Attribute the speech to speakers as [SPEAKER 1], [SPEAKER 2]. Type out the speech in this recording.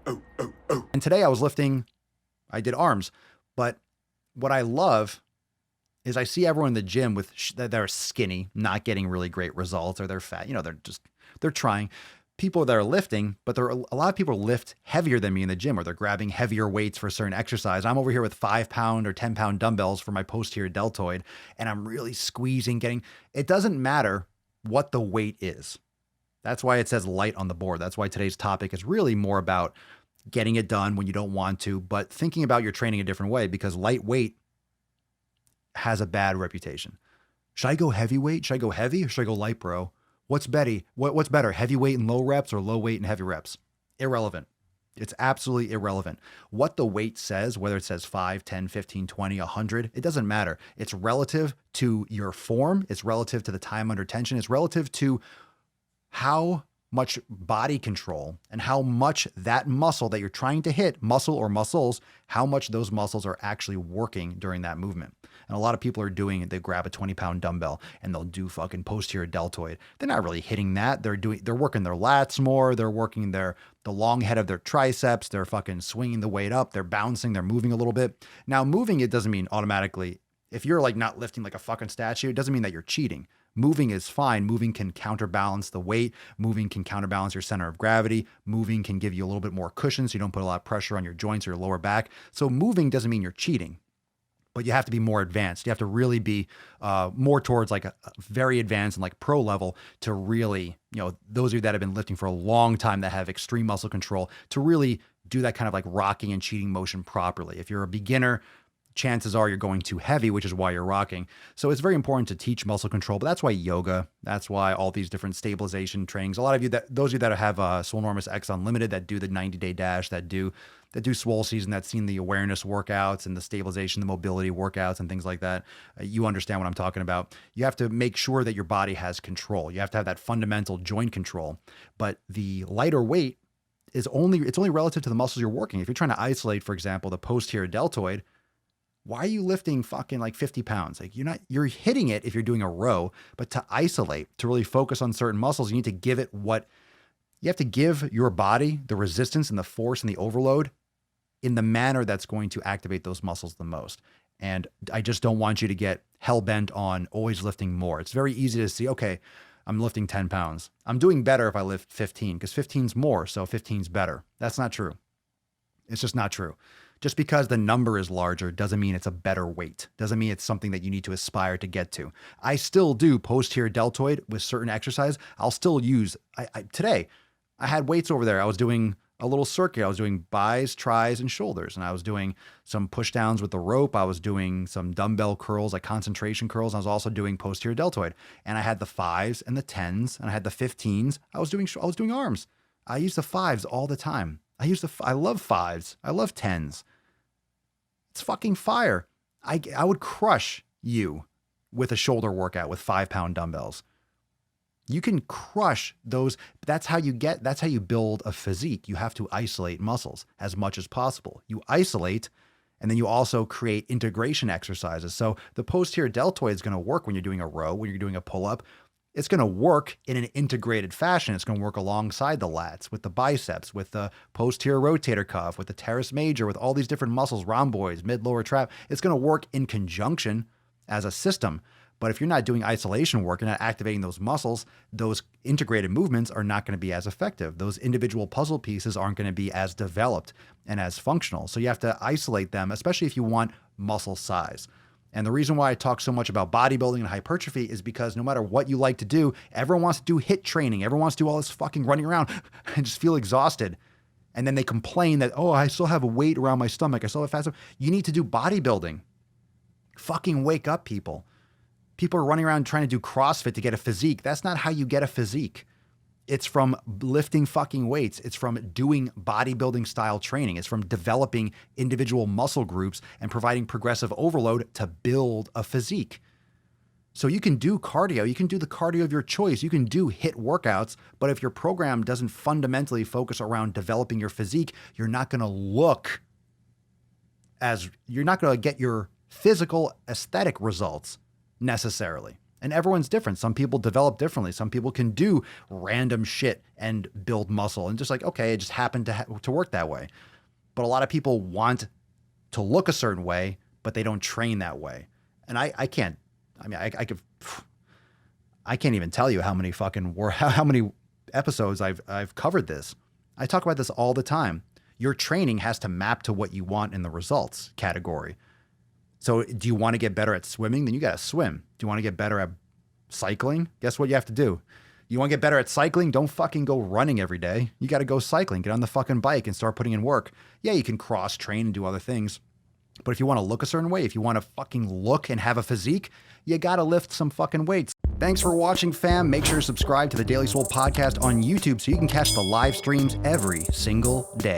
[SPEAKER 1] And today I was lifting, I did arms, but what I love is I see everyone in the gym with that they're skinny, not getting really great results, or they're fat. They're trying. People that are lifting, but there are a lot of people lift heavier than me in the gym, or they're grabbing heavier weights for a certain exercise. I'm over here with 5-pound or 10-pound dumbbells for my posterior deltoid, and I'm really squeezing, it doesn't matter what the weight is. That's why it says light on the board. That's why today's topic is really more about getting it done when you don't want to, but thinking about your training a different way, because lightweight has a bad reputation. Should I go heavyweight? Should I go heavy or should I go light, bro? What's better, heavyweight and low reps or low weight and heavy reps? Irrelevant. It's absolutely irrelevant. What the weight says, whether it says 5, 10, 15, 20, 100, it doesn't matter. It's relative to your form. It's relative to the time under tension. It's relative to how much body control and how much that muscle that you're trying to hit, muscle or muscles, how much those muscles are actually working during that movement. And a lot of people are doing it. They grab a 20-pound dumbbell and they'll do fucking posterior deltoid. They're not really hitting that. They're working their lats more. They're working the long head of their triceps. They're fucking swinging the weight up. They're bouncing. They're moving a little bit. Now, moving, it doesn't mean automatically, if you're like not lifting like a fucking statue, it doesn't mean that you're cheating. Moving is fine. Moving can counterbalance the weight. Moving can counterbalance your center of gravity. Moving can give you a little bit more cushion so you don't put a lot of pressure on your joints or your lower back. So moving doesn't mean you're cheating, but you have to be more advanced. You have to really be more towards like a very advanced and like pro level to really, those of you that have been lifting for a long time that have extreme muscle control to really do that kind of like rocking and cheating motion properly. If you're a beginner, chances are you're going too heavy, which is why you're rocking. So it's very important to teach muscle control, but that's why yoga, that's why all these different stabilization trainings, a lot of you those of you that have Swolenormous X Unlimited, that do the 90-day dash, that do Swole season, that's seen the awareness workouts and the stabilization, the mobility workouts and things like that. You understand what I'm talking about. You have to make sure that your body has control. You have to have that fundamental joint control, but the lighter weight it's only relative to the muscles you're working. If you're trying to isolate, for example, the posterior deltoid, why are you lifting fucking like 50 pounds? Like you're hitting it if you're doing a row, but to isolate, to really focus on certain muscles, you need to give it you have to give your body the resistance and the force and the overload in the manner that's going to activate those muscles the most. And I just don't want you to get hell bent on always lifting more. It's very easy to see, okay, I'm lifting 10 pounds. I'm doing better if I lift 15 because 15's more. So 15's better. That's not true. It's just not true. Just because the number is larger doesn't mean it's a better weight. Doesn't mean it's something that you need to aspire to get to. I still do posterior deltoid with certain exercise. I'll still use, today, I had weights over there. I was doing a little circuit. I was doing bis, tris, and shoulders. And I was doing some push downs with the rope. I was doing some dumbbell curls, like concentration curls. And I was also doing posterior deltoid. And I had the 5s and the 10s, and I had the 15s. I was doing arms. I use the 5s all the time. I love 5s. I love 10s. It's fucking fire. I would crush you with a shoulder workout with 5-pound dumbbells. You can crush those. That's how you build a physique. You have to isolate muscles as much as possible. You isolate, and then you also create integration exercises. So the posterior deltoid is going to work when you're doing a row, when you're doing a pull-up. It's going to work in an integrated fashion. It's going to work alongside the lats, with the biceps, with the posterior rotator cuff, with the teres major, with all these different muscles, rhomboids, mid-lower trap. It's going to work in conjunction as a system. But if you're not doing isolation work and not activating those muscles, those integrated movements are not going to be as effective. Those individual puzzle pieces aren't going to be as developed and as functional. So you have to isolate them, especially if you want muscle size. And the reason why I talk so much about bodybuilding and hypertrophy is because no matter what you like to do, everyone wants to do HIIT training. Everyone wants to do all this fucking running around and just feel exhausted. And then they complain that, oh, I still have a weight around my stomach. I still have fat stomach. You need to do bodybuilding. Fucking wake up, people. People are running around trying to do CrossFit to get a physique. That's not how you get a physique. It's from lifting fucking weights. It's from doing bodybuilding style training. It's from developing individual muscle groups and providing progressive overload to build a physique. So you can do cardio. You can do the cardio of your choice. You can do HIIT workouts. But if your program doesn't fundamentally focus around developing your physique, you're not going to get your physical aesthetic results necessarily. And everyone's different. Some people develop differently. Some people can do random shit and build muscle and just like, okay, it just happened to work that way. But a lot of people want to look a certain way, but they don't train that way. And I can't, I mean, I can't even tell you how many episodes I've covered this. I talk about this all the time. Your training has to map to what you want in the results category. So do you want to get better at swimming? Then you got to swim. Do you want to get better at cycling? Guess what you have to do? You want to get better at cycling? Don't fucking go running every day. You got to go cycling. Get on the fucking bike and start putting in work. Yeah, you can cross train and do other things. But if you want to look a certain way, if you want to fucking look and have a physique, you got to lift some fucking weights. Thanks for watching, fam. Make sure to subscribe to the Daily Swole podcast on YouTube so you can catch the live streams every single day.